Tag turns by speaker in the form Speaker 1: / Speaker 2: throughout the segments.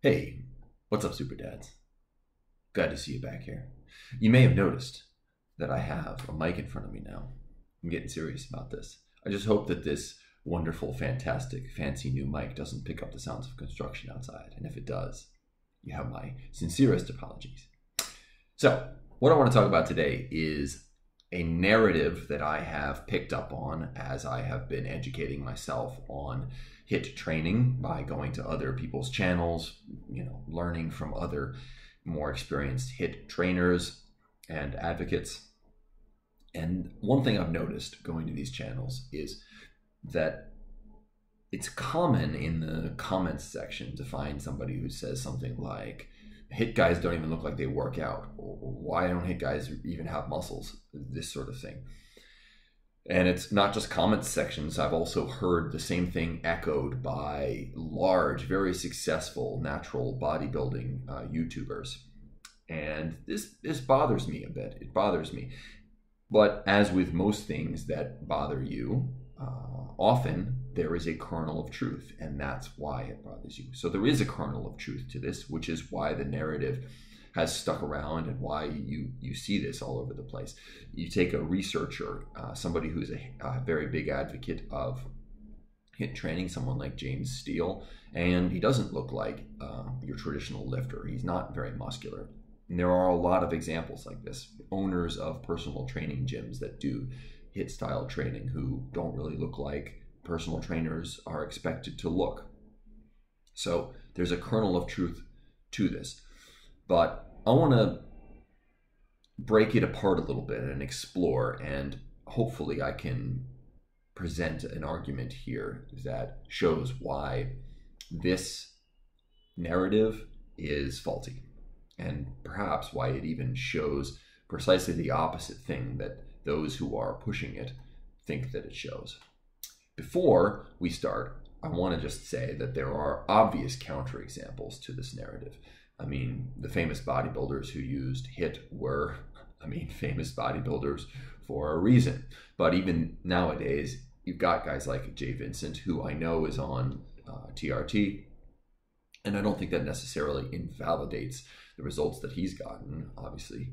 Speaker 1: Hey, what's up, Superdads? Glad to see you back here. You may have noticed that I have a mic in front of me now. I'm getting serious about this. I just hope that this wonderful, fantastic, fancy new mic doesn't pick up the sounds of construction outside. And if it does, you have my sincerest apologies. So, what I want to talk about today is a narrative that I have picked up on as I have been educating myself on HIIT training by going to other people's channels, learning from other more experienced HIIT trainers and advocates. And one thing I've noticed going to these channels is that it's common in the comments section to find somebody who says something like, HIIT guys don't even look like they work out. Or, why don't HIIT guys even have muscles? This sort of thing. And it's not just comments sections. I've also heard the same thing echoed by large, very successful natural bodybuilding YouTubers. And this bothers me a bit. It bothers me. But as with most things that bother you, often there is a kernel of truth, and that's why it bothers you. So there is a kernel of truth to this, which is why the narrative has stuck around and why you see this all over the place. You take a researcher, somebody who's a very big advocate of HIIT training, someone like James Steele, and he doesn't look like your traditional lifter. He's not very muscular. And there are a lot of examples like this. Owners of personal training gyms that do HIIT style training who don't really look like personal trainers are expected to look. So there's a kernel of truth to this. But I want to break it apart a little bit and explore, and hopefully I can present an argument here that shows why this narrative is faulty, and perhaps why it even shows precisely the opposite thing that those who are pushing it think that it shows. Before we start, I want to just say that there are obvious counterexamples to this narrative. I mean, the famous bodybuilders who used HIIT were, famous bodybuilders for a reason. But even nowadays, you've got guys like Jay Vincent, who I know is on TRT, and I don't think that necessarily invalidates the results that he's gotten. Obviously,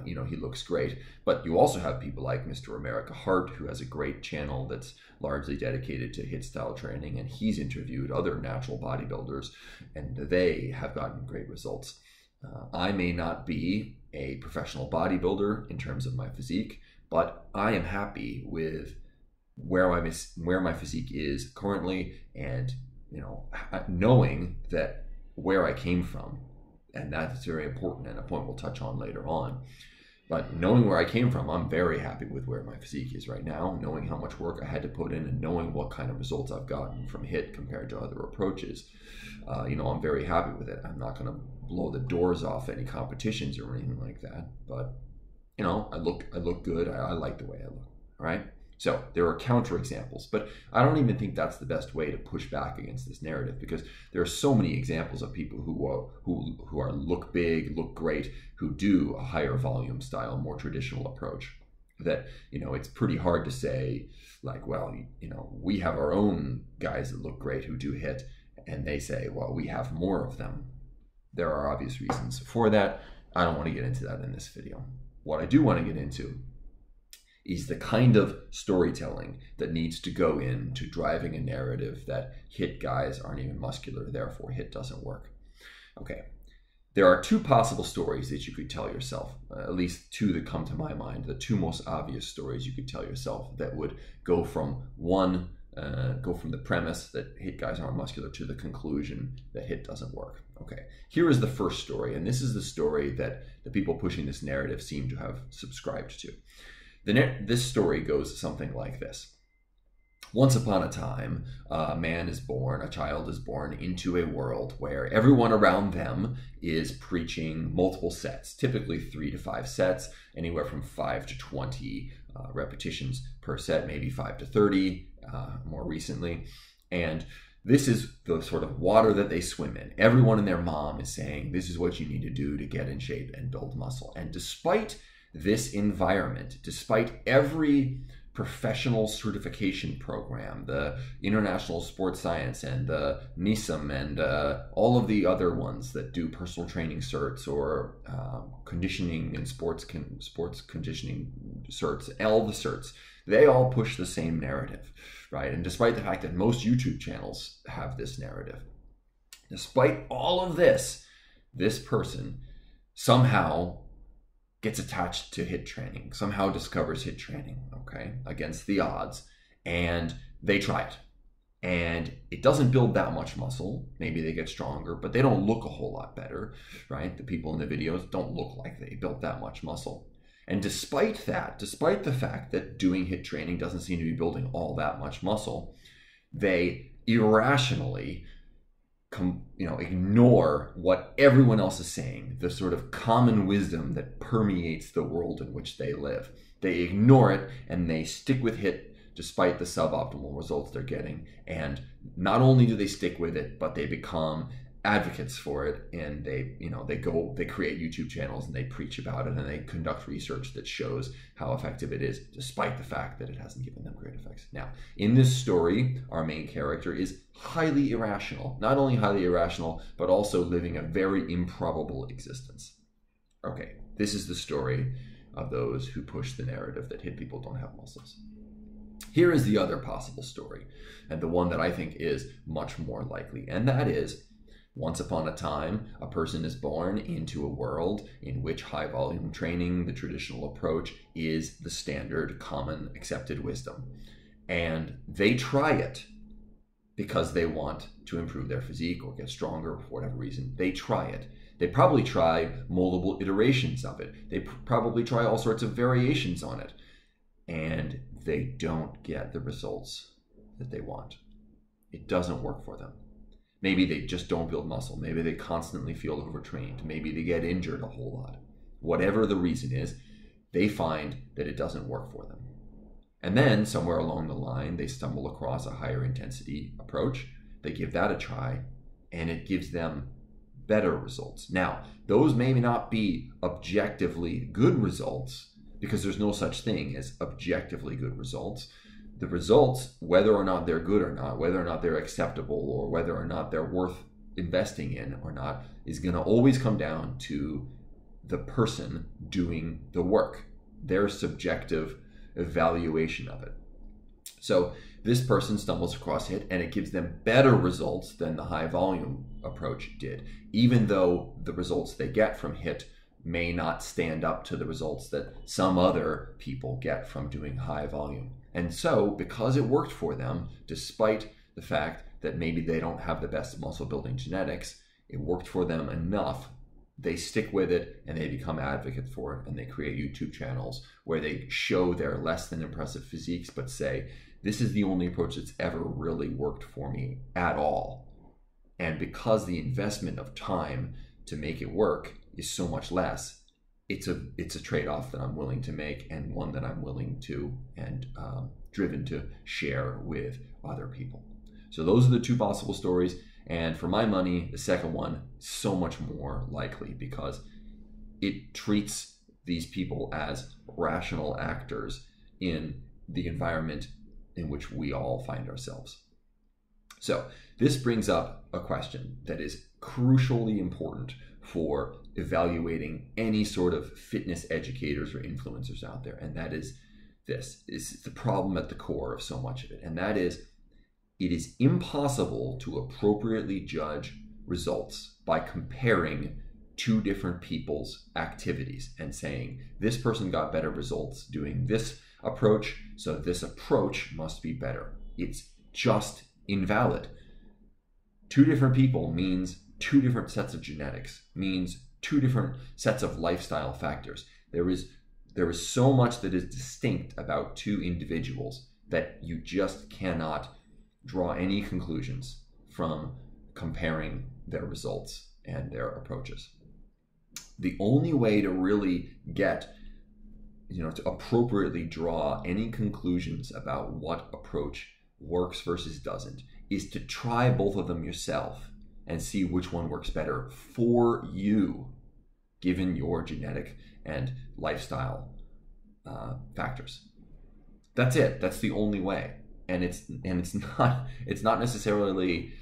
Speaker 1: he looks great. But you also have people like Mr. America Hart, who has a great channel that's largely dedicated to HIIT style training, and he's interviewed other natural bodybuilders, and they have gotten great results. I may not be a professional bodybuilder in terms of my physique, but I am happy with where my physique is currently, and knowing that where I came from, and that's very important and a point we'll touch on later on. But knowing where I came from, I'm very happy with where my physique is right now, knowing how much work I had to put in and knowing what kind of results I've gotten from HIIT compared to other approaches. I'm very happy with it. I'm not going to blow the doors off any competitions or anything like that. But, I look good. I like the way I look. All right. So there are counterexamples, but I don't even think that's the best way to push back against this narrative, because there are so many examples of people who are look big, look great, who do a higher volume style, more traditional approach, that it's pretty hard to say like, well, we have our own guys that look great who do HIIT, and they say, well, we have more of them. There are obvious reasons for that. I don't want to get into that in this video. What I do want to get into is the kind of storytelling that needs to go into driving a narrative that HIIT guys aren't even muscular, therefore HIIT doesn't work. Okay, there are two possible stories that you could tell yourself, at least two that come to my mind, the two most obvious stories you could tell yourself that would go from the premise that HIIT guys aren't muscular to the conclusion that HIIT doesn't work. Okay, here is the first story, and this is the story that the people pushing this narrative seem to have subscribed to. This story goes something like this. Once upon a time, a child is born into a world where everyone around them is preaching multiple sets, typically 3 to 5 sets, anywhere from 5 to 20 repetitions per set, maybe 5 to 30 more recently. And this is the sort of water that they swim in. Everyone and their mom is saying, this is what you need to do to get in shape and build muscle. And despite this environment, despite every professional certification program, the International Sports Science and the NISM and all of the other ones that do personal training certs or conditioning and sports conditioning certs, all the certs, they all push the same narrative, right? And despite the fact that most YouTube channels have this narrative, despite all of this, this person somehow gets attached to HIIT training, somehow discovers HIIT training, okay, against the odds, and they try it. And it doesn't build that much muscle. Maybe they get stronger, but they don't look a whole lot better, right? The people in the videos don't look like they built that much muscle. And despite that, despite the fact that doing HIIT training doesn't seem to be building all that much muscle, they irrationally ignore what everyone else is saying, the sort of common wisdom that permeates the world in which they live. They ignore it and they stick with HIIT despite the suboptimal results they're getting. And not only do they stick with it, but they become advocates for it, and they create YouTube channels and they preach about it and they conduct research that shows how effective it is, despite the fact that it hasn't given them great effects. Now, in this story, our main character is highly irrational. Not only highly irrational, but also living a very improbable existence. Okay, this is the story of those who push the narrative that HIIT people don't have muscles. Here is the other possible story, and the one that I think is much more likely, and that is, once upon a time, a person is born into a world in which high volume training, the traditional approach, is the standard, common, accepted wisdom. And they try it because they want to improve their physique or get stronger for whatever reason. They try it. They probably try multiple iterations of it. They probably try all sorts of variations on it. And they don't get the results that they want. It doesn't work for them. Maybe they just don't build muscle. Maybe they constantly feel overtrained. Maybe they get injured a whole lot. Whatever the reason is, they find that it doesn't work for them. And then somewhere along the line, they stumble across a higher intensity approach. They give that a try, and it gives them better results. Now, those may not be objectively good results, because there's no such thing as objectively good results. The results, whether or not they're good or not, whether or not they're acceptable, or whether or not they're worth investing in or not, is going to always come down to the person doing the work, their subjective evaluation of it. So this person stumbles across HIIT, and it gives them better results than the high volume approach did, even though the results they get from HIIT may not stand up to the results that some other people get from doing high volume. And so, because it worked for them, despite the fact that maybe they don't have the best muscle building genetics, it worked for them enough, they stick with it and they become advocates for it, and they create YouTube channels where they show their less than impressive physiques, but say, this is the only approach that's ever really worked for me at all. And because the investment of time to make it work is so much less, it's a trade-off that I'm willing to make, and one that I'm willing to and driven to share with other people. So those are the two possible stories. And for my money, the second one is so much more likely, because it treats these people as rational actors in the environment in which we all find ourselves. So this brings up a question that is crucially important for evaluating any sort of fitness educators or influencers out there. And that is this, is the problem at the core of so much of it. And that is, it is impossible to appropriately judge results by comparing two different people's activities and saying, this person got better results doing this approach, so this approach must be better. It's just invalid. Two different people means two different sets of genetics, means two different sets of lifestyle factors. There is so much that is distinct about two individuals that you just cannot draw any conclusions from comparing their results and their approaches. The only way to really get, to appropriately draw any conclusions about what approach works versus doesn't is to try both of them yourself and see which one works better for you, given your genetic and lifestyle factors. That's it. That's the only way. And it's not necessarily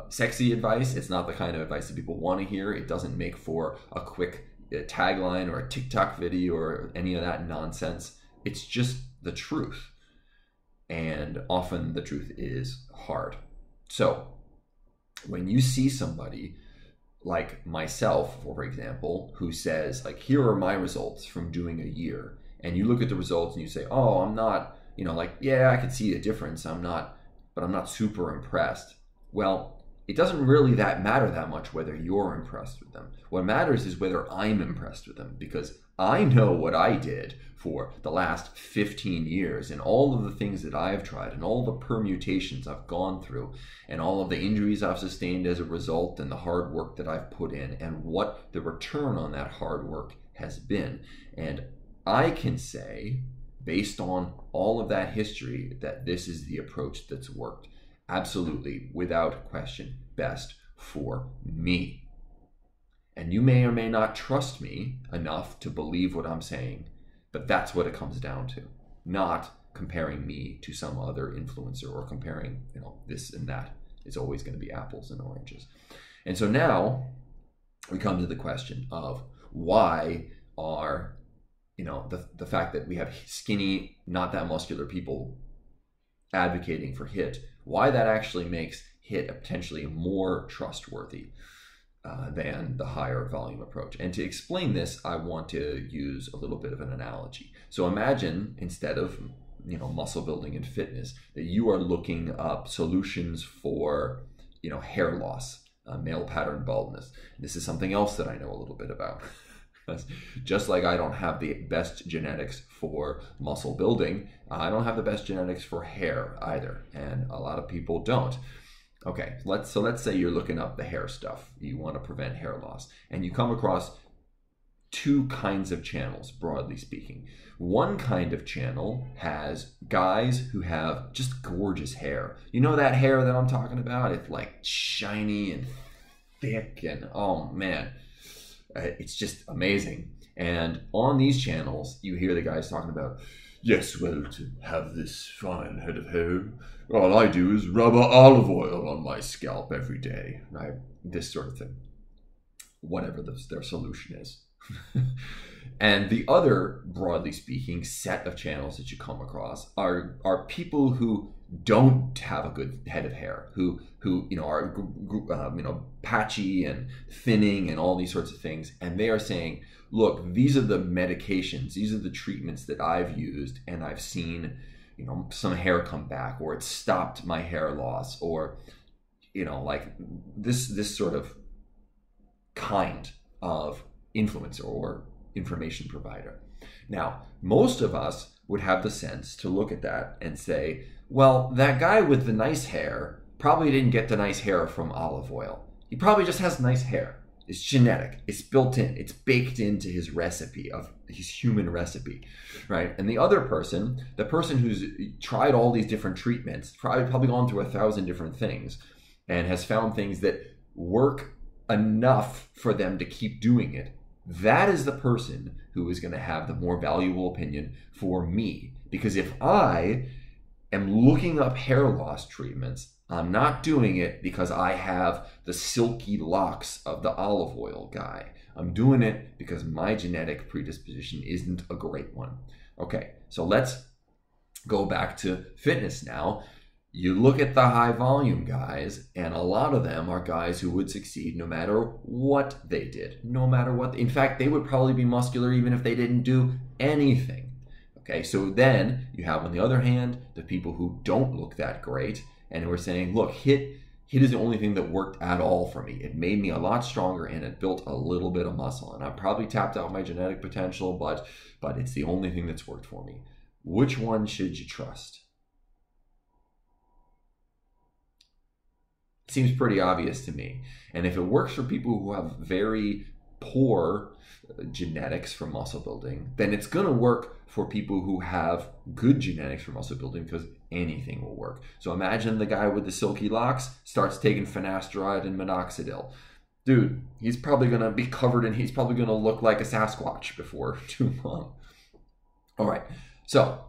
Speaker 1: sexy advice. It's not the kind of advice that people want to hear. It doesn't make for a quick tagline or a TikTok video or any of that nonsense. It's just the truth. And often the truth is hard. So when you see somebody like myself, for example, who says, like, here are my results from doing a year, and you look at the results and you say, oh, I'm not, yeah, I can see a difference. But I'm not super impressed. Well, it doesn't really matter that much whether you're impressed with them. What matters is whether I'm impressed with them, because I know what I did for the last 15 years and all of the things that I've tried and all the permutations I've gone through and all of the injuries I've sustained as a result and the hard work that I've put in and what the return on that hard work has been. And I can say, based on all of that history, that this is the approach that's worked. Absolutely, without question, best for me. And you may or may not trust me enough to believe what I'm saying, but that's what it comes down to. Not comparing me to some other influencer or comparing, this and that. It's always going to be apples and oranges. And so now we come to the question of why are, the fact that we have skinny, not that muscular people advocating for HIIT, why that actually makes HIIT potentially more trustworthy than the higher volume approach. And to explain this, I want to use a little bit of an analogy. So imagine, instead of muscle building and fitness, that you are looking up solutions for hair loss, male pattern baldness. This is something else that I know a little bit about. Just like I don't have the best genetics for muscle building, I don't have the best genetics for hair either, and a lot of people don't. Okay, let's say you're looking up the hair stuff. You want to prevent hair loss, and you come across two kinds of channels, broadly speaking. One kind of channel has guys who have just gorgeous hair. You know that hair that I'm talking about? It's like shiny and thick, and oh man, it's just amazing. And on these channels, you hear the guys talking about, yes, well, to have this fine head of hair, all I do is rub olive oil on my scalp every day, right? This sort of thing. Whatever their solution is. And the other, broadly speaking, set of channels that you come across are people who don't have a good head of hair, who are patchy and thinning and all these sorts of things, and they are saying, look, these are the medications, these are the treatments that I've used, and I've seen some hair come back, or it stopped my hair loss, or like this sort of kind of influencer or information provider. Now, most of us would have the sense to look at that and say, well, that guy with the nice hair probably didn't get the nice hair from olive oil. He probably just has nice hair. It's genetic. It's built in. It's baked into his recipe, of his human recipe, right? And the other person, the person who's tried all these different treatments, probably gone through 1,000 different things and has found things that work enough for them to keep doing it, that is the person who is going to have the more valuable opinion for me. Because if I am looking up hair loss treatments, I'm not doing it because I have the silky locks of the olive oil guy. I'm doing it because my genetic predisposition isn't a great one. Okay, so let's go back to fitness now. You look at the high volume guys, and a lot of them are guys who would succeed no matter what they did, no matter what. In fact, they would probably be muscular even if they didn't do anything. Okay, so then you have, on the other hand, the people who don't look that great, and who are saying, look, HIIT is the only thing that worked at all for me. It made me a lot stronger, and it built a little bit of muscle. And I probably tapped out my genetic potential, but it's the only thing that's worked for me. Which one should you trust? Seems pretty obvious to me. And if it works for people who have very poor genetics for muscle building, then it's going to work for people who have good genetics for muscle building, because anything will work. So imagine the guy with the silky locks starts taking finasteride and minoxidil. Dude, he's probably going to be covered in, he's probably going to look like a Sasquatch before too long. All right. So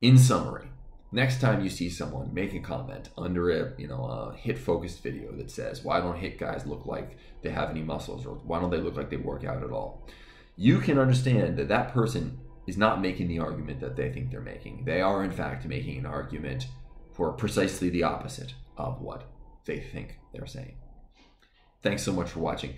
Speaker 1: In summary, next time you see someone make a comment under a HIIT focused video that says, why don't HIIT guys look like they have any muscles, or why don't they look like they work out at all, you can understand that that person is not making the argument that they think they're making. They are in fact making an argument for precisely the opposite of what they think they're saying. Thanks so much for watching.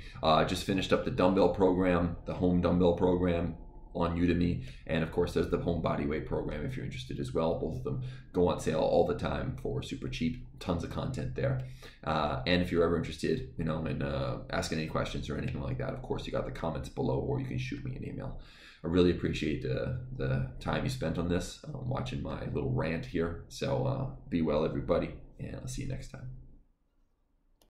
Speaker 1: Just finished up the dumbbell program, the home dumbbell program on Udemy, and of course there's the home bodyweight program if you're interested as well. Both of them go on sale all the time for super cheap. Tons of content there. And if you're ever interested, in asking any questions or anything like that, of course you got the comments below, or you can shoot me an email. I really appreciate the time you spent on this, watching my little rant here. So be well, everybody, and I'll see you next time.